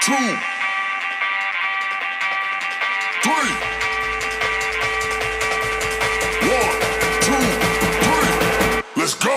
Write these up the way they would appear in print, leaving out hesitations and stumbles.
two, three. One, two, three. Let's go.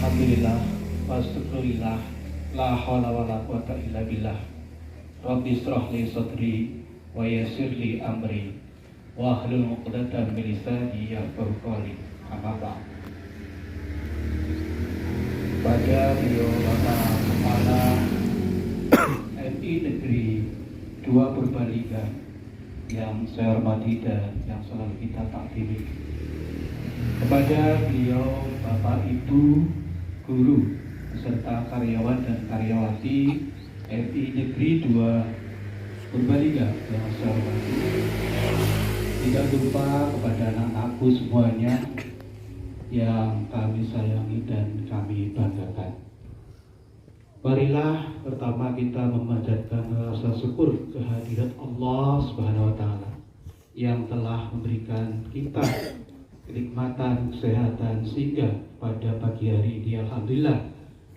Alhamdulillah, wastukrulillah, la hawla wa la quwata illa billah. Rabbi israh li sadri wa yassir li amri wa hlul 'uqdatam min lisani yafqahu qawli. Amma ba'd. Pada beliau Bapak Kepala MI Negeri 2 Purbalingga yang saya hormati dan yang selalu kita takdiri. Kepada beliau Bapak Ibu guru beserta karyawan dan karyawati MI Negeri 2 Purbalingga yang saya hormati. Tidak lupa kepada anak-anakku semuanya yang kami sayangi dan kami banggakan. Marilah pertama kita memanjatkan rasa syukur kehadirat Allah Subhanahu wa taala yang telah memberikan kita kenikmatan, kesehatan, sehingga pada pagi hari ini alhamdulillah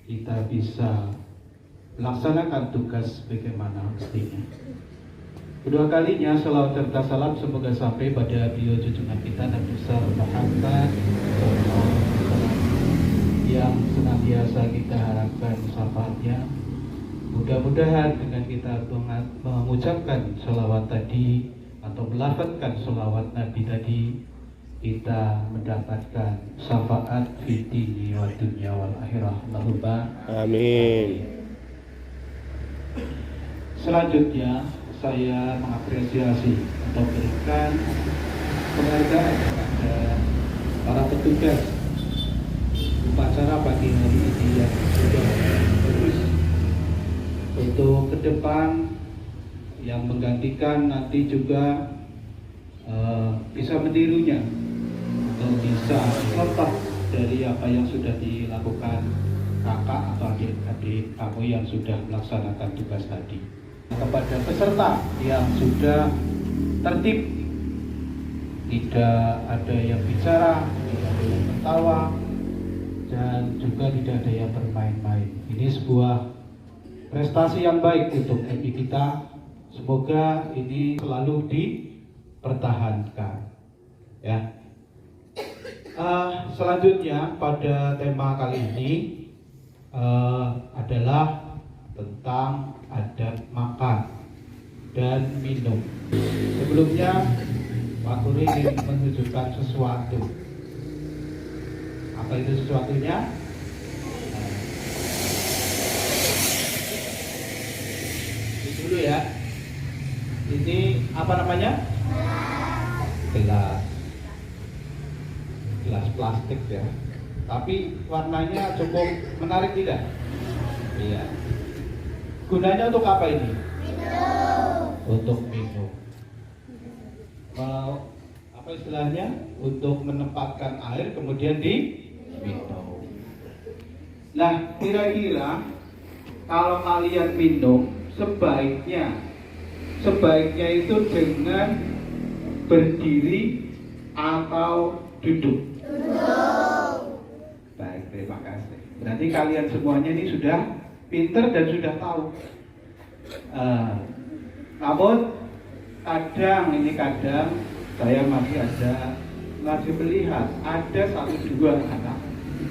kita bisa melaksanakan tugas bagaimana mestinya. Kedua kalinya salawat serta salam semoga sampai pada beliau junjungan kita Nabi besar Muhammad yang senantiasa kita harapkan syafaatnya. Mudah-mudahan dengan kita mengucapkan salawat tadi atau melafazkan salawat Nabi tadi, kita mendapatkan syafaat fi dini wa dunya wal akhirah. Allahumma amin. Selanjutnya saya mengapresiasi atau berikan penghargaan kepada para petugas upacara pagi hari ini yang sudah bagus untuk ke depan, yang menggantikan nanti juga bisa menirunya atau bisa contoh dari apa yang sudah dilakukan kakak atau adik-adik kamu yang sudah melaksanakan tugas tadi. Kepada peserta yang sudah tertib, tidak ada yang bicara, tidak ada yang tertawa, dan juga tidak ada yang bermain-main. Ini sebuah prestasi yang baik untuk MI kita. Semoga ini selalu dipertahankan. Ya. Selanjutnya pada tema kali ini adalah tentang adab makan dan minum. Sebelumnya Pak Turi ingin menunjukkan sesuatu. Apa itu sesuatunya? Ini dulu ya. Ini apa namanya? Gelas plastik ya. Tapi warnanya cukup menarik tidak? Iya. Gunanya untuk apa ini? Minum. Untuk minum. Apa istilahnya? Untuk menempatkan air kemudian diminum. Nah, kira-kira kalau kalian minum sebaiknya itu dengan berdiri atau duduk? Duduk. Baik, terima kasih. Berarti kalian semuanya ini sudah pinter dan sudah tahu. Namun kadang saya masih melihat ada 1-2 anak.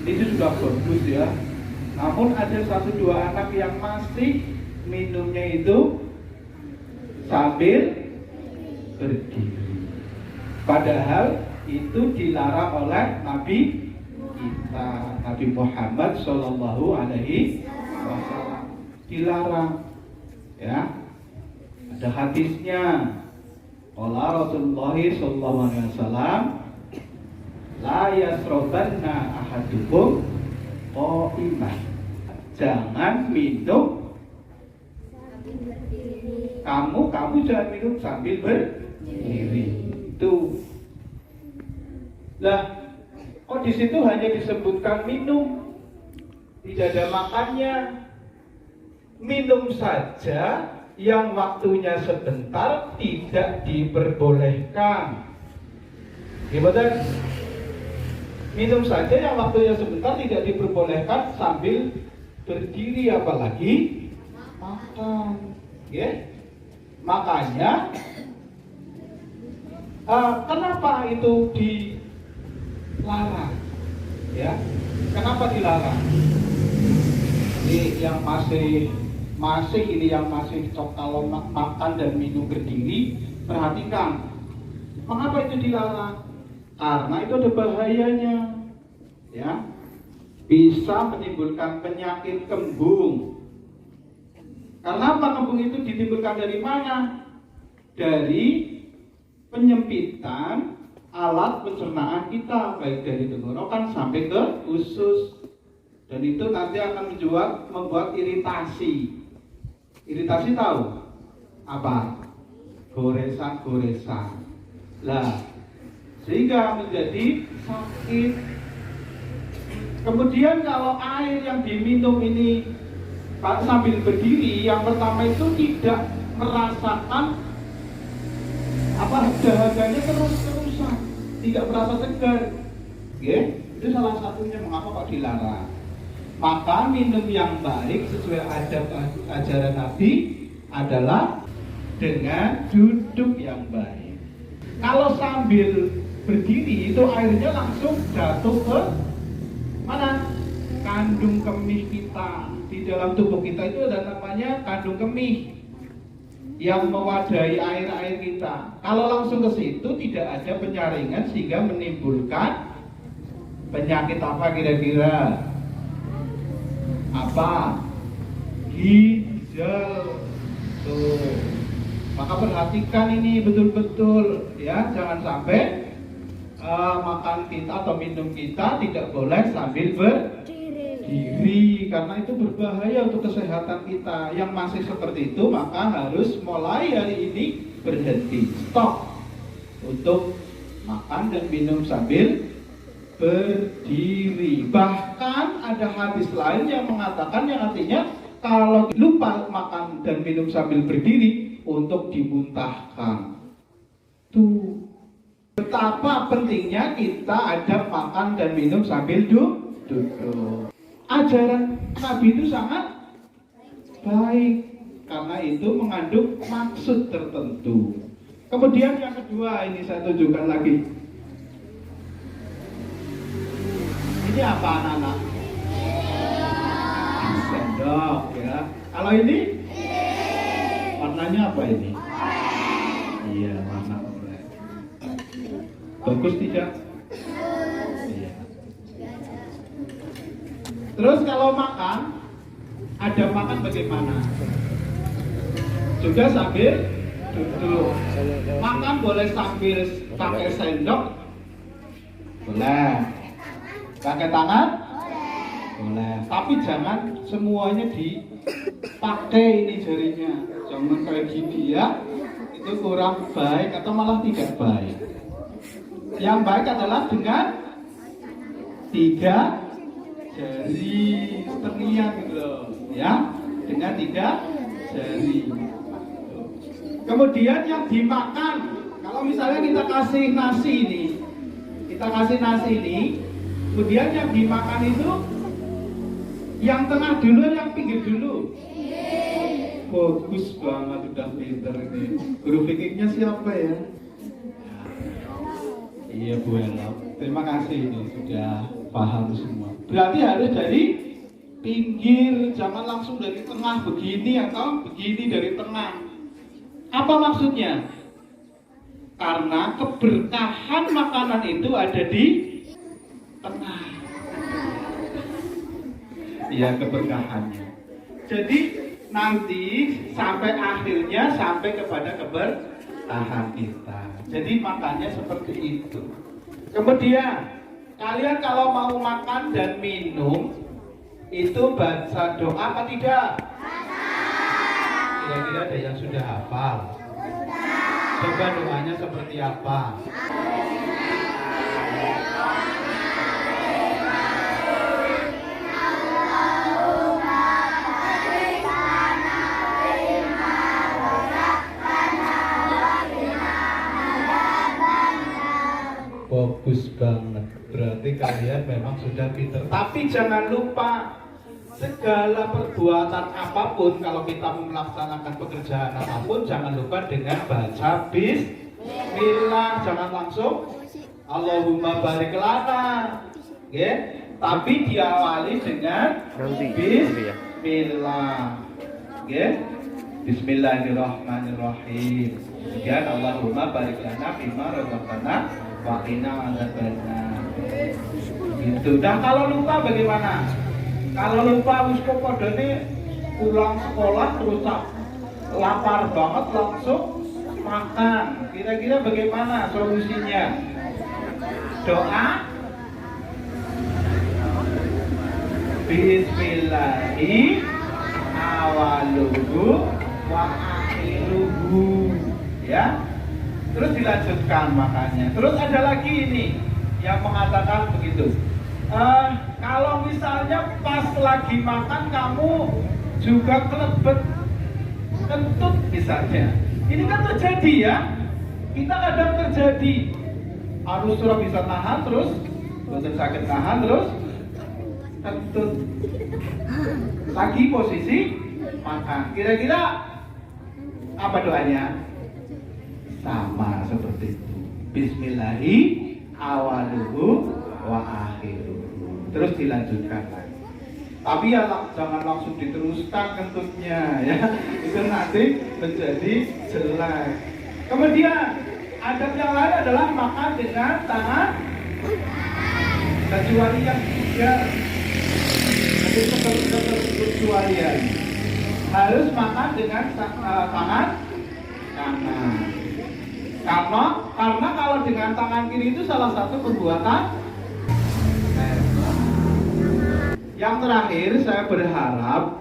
Itu sudah bagus ya. Namun ada 1-2 anak yang masih minumnya itu sambil berdiri. Padahal itu dilarang oleh Nabi kita, Nabi Muhammad Shallallahu Alaihi Wasallam. Dilarang, ya. Ada hadisnya. Qala Rasulullah Shallallahu Alaihi Wasallam, la yasrobanna ahadukum qa'iman. Jangan minum. Kamu jangan minum sambil berdiri. Itu Lah, kok di situ hanya disebutkan minum, tidak ada makannya. Minum saja yang waktunya sebentar tidak diperbolehkan. Gimana? Minum saja yang waktunya sebentar tidak diperbolehkan sambil berdiri, apalagi makan. Ya? Makanya kenapa itu dilarang? Ya, kenapa dilarang? Ini yang masih ini yang masih kalau makan dan minum berdiri, perhatikan. Mengapa itu dilarang? Karena itu ada bahayanya, ya. Bisa menimbulkan penyakit kembung. Karena apa kembung itu ditimbulkan dari mana? Dari penyempitan alat pencernaan kita, baik dari tenggorokan sampai ke usus. Dan itu nanti akan membuat iritasi. Iritasi tahu? Apa? Goresan-goresan. Lah, sehingga menjadi sakit. Kemudian kalau air yang diminum ini sambil berdiri, yang pertama itu tidak merasakan dahaganya terus-terusan, tidak merasa segar. Itu salah satunya mengapa kok dilarang. Maka minum yang baik sesuai ajaran Nabi adalah dengan duduk yang baik. Kalau sambil berdiri itu airnya langsung jatuh ke mana? Kandung kemih kita. Di dalam tubuh kita itu ada namanya kandung kemih yang mewadahi air-air kita. Kalau langsung ke situ tidak ada penyaringan sehingga menimbulkan penyakit apa kira-kira? Apa? Ginjal. Tuh. Maka perhatikan ini betul-betul ya, jangan sampai makan kita atau minum kita tidak boleh sambil berdiri, karena itu berbahaya untuk kesehatan kita. Yang masih seperti itu maka harus mulai hari ini berhenti, stop untuk makan dan minum sambil berdiri. Bahkan ada hadis lain yang mengatakan, yang artinya kalau lupa makan dan minum sambil berdiri untuk dimuntahkan. Tuh, betapa pentingnya kita adab makan dan minum sambil duduk. Ajaran Nabi itu sangat baik karena itu mengandung maksud tertentu. Kemudian yang kedua, ini saya tunjukkan lagi. Ini apa anak-anak? Sendok ya. Kalau ini warnanya apa ini? Iya, warna oranye. Bagus tidak? Iya. Terus kalau makan, ada makan bagaimana? Juga sambil duduk. Makan boleh sambil pakai sendok, boleh. Pakai tangan? Boleh. Tapi jangan semuanya dipakai ini jarinya. Jangan kayak gini ya. Itu kurang baik atau malah tidak baik. Yang baik adalah dengan 3 jari seternian gitu loh. Ya, dengan 3 jari. Kemudian yang dimakan, kalau misalnya kita kasih nasi ini, kemudian yang dimakan itu yang tengah dulu, yang pinggir dulu. Bagus banget, udah pinter ini. Guru fikihnya siapa ya? Iya Bu Ella. Terima kasih ini sudah paham semua. Berarti harus dari pinggir, jangan langsung dari tengah begini atau begini dari tengah. Apa maksudnya? Karena keberkahan makanan itu ada di tengah. Iya, keberkahannya. Jadi nanti sampai akhirnya sampai kepada keberkahan kita. Jadi makannya seperti itu. Kemudian kalian kalau mau makan dan minum itu baca doa apa tidak? Kira-kira ada yang sudah hafal? Coba doanya seperti apa? Bagus banget. Berarti kalian memang sudah pinter. Tapi jangan lupa, segala perbuatan apapun, kalau kita melaksanakan pekerjaan apapun, jangan lupa dengan baca bismillah. Jangan langsung Allahumma barik lana, ya. Tapi diawali dengan bismillah, ya. Bismillahirrahmanirrahim. Kemudian Allahumma barik lana bima razaqtana wa qina adzabannar. Gitu. Dan kalau lupa bagaimana? Kalau lupa wis kok padane pulang sekolah terus lapar banget langsung makan. Kira-kira bagaimana solusinya? Doa Bismillahi awaluhu wa akhiruhu, ya. Terus dilanjutkan makannya. Terus ada lagi ini yang mengatakan begitu. Kalau misalnya pas lagi makan kamu juga kelebet kentut misalnya, ini kan terjadi ya. Kita kadang terjadi. Harus surah bisa tahan terus, betul sakit tahan terus kentut. Lagi posisi makan. Kira-kira apa doanya? Sama seperti itu. Bismillahi awaluhu wa akhiruhu. Terus dilanjutkan lagi. Tapi ya jangan langsung diteruskan kentutnya ya. Itu nanti menjadi jelek. Kemudian adab yang lain adalah makan dengan tangan, kecuali yang tiga. Nanti kecualian harus makan dengan tangan kanan. Karena kalau dengan tangan kiri itu salah satu perbuatan. Yang terakhir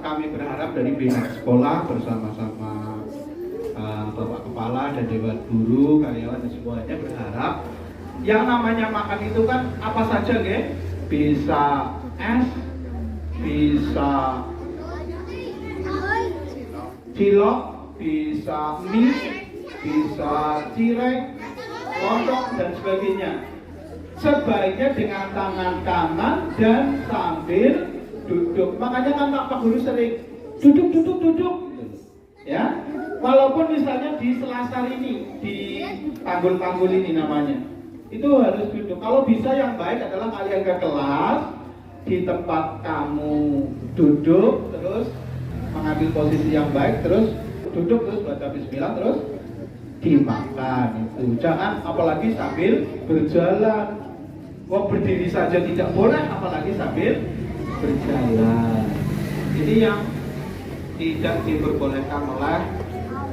kami berharap dari pihak sekolah bersama-sama Bapak Kepala dan Dewan Guru, karyawan dan semuanya berharap yang namanya makan itu kan apa saja ya? Bisa es, bisa cilok, bisa mie, bisa cireng, lontong dan sebagainya. Sebaiknya dengan tangan kanan dan sambil duduk. Makanya kan Pak Guru sering duduk, ya. Walaupun misalnya di selasar ini, di tanggul-tanggul ini namanya, itu harus duduk. Kalau bisa yang baik adalah kalian ke kelas di tempat kamu duduk, terus mengambil posisi yang baik, terus duduk, terus baca bismillah, terus dimakan itu. Jangan apalagi sambil berjalan. Berdiri saja tidak boleh, apalagi sambil berjalan. Ini yang tidak diperbolehkan oleh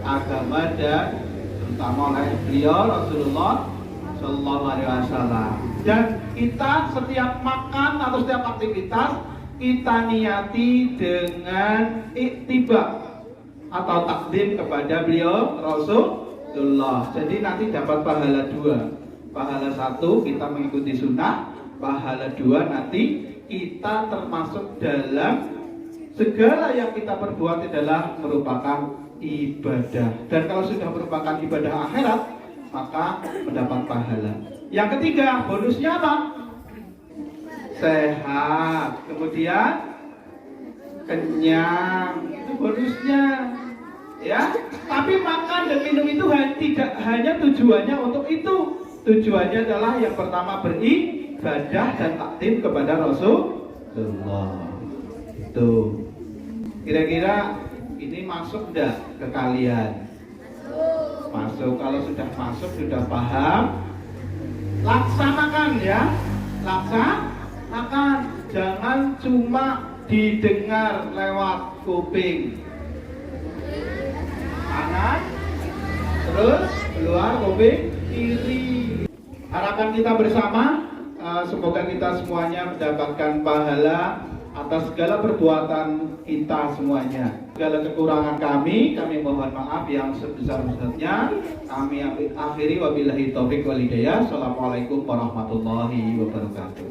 agama dan terutama oleh beliau Rasulullah Shallallahu Alaihi Wasallam. Dan kita setiap makan atau setiap aktivitas kita niati dengan iktiba atau takdim kepada beliau Rasulullah. Jadi nanti dapat pahala dua. Pahala satu kita mengikuti sunnah, pahala dua nanti kita termasuk dalam segala yang kita perbuat adalah merupakan ibadah. Dan kalau sudah merupakan ibadah akhirat, maka mendapat pahala. Yang ketiga, bonusnya apa? Sehat. Kemudian kenyang. Itu bonusnya. Ya, tapi makan dan minum itu tidak hanya tujuannya untuk itu. Tujuannya adalah yang pertama beribadah dan takdim kepada Rasulullah. Itu. Kira-kira ini masuk enggak ke kalian? Masuk. Kalau sudah masuk, sudah paham, laksanakan ya. Laksanakan. Jangan cuma didengar lewat kuping kanan, terus keluar kuping kiri. Harapan kita bersama, semoga kita semuanya mendapatkan pahala atas segala perbuatan kita semuanya. Segala kekurangan kami mohon maaf yang sebesar-besarnya. Kami akhiri wabillahi taufik wal hidayah. Assalamualaikum warahmatullahi wabarakatuh.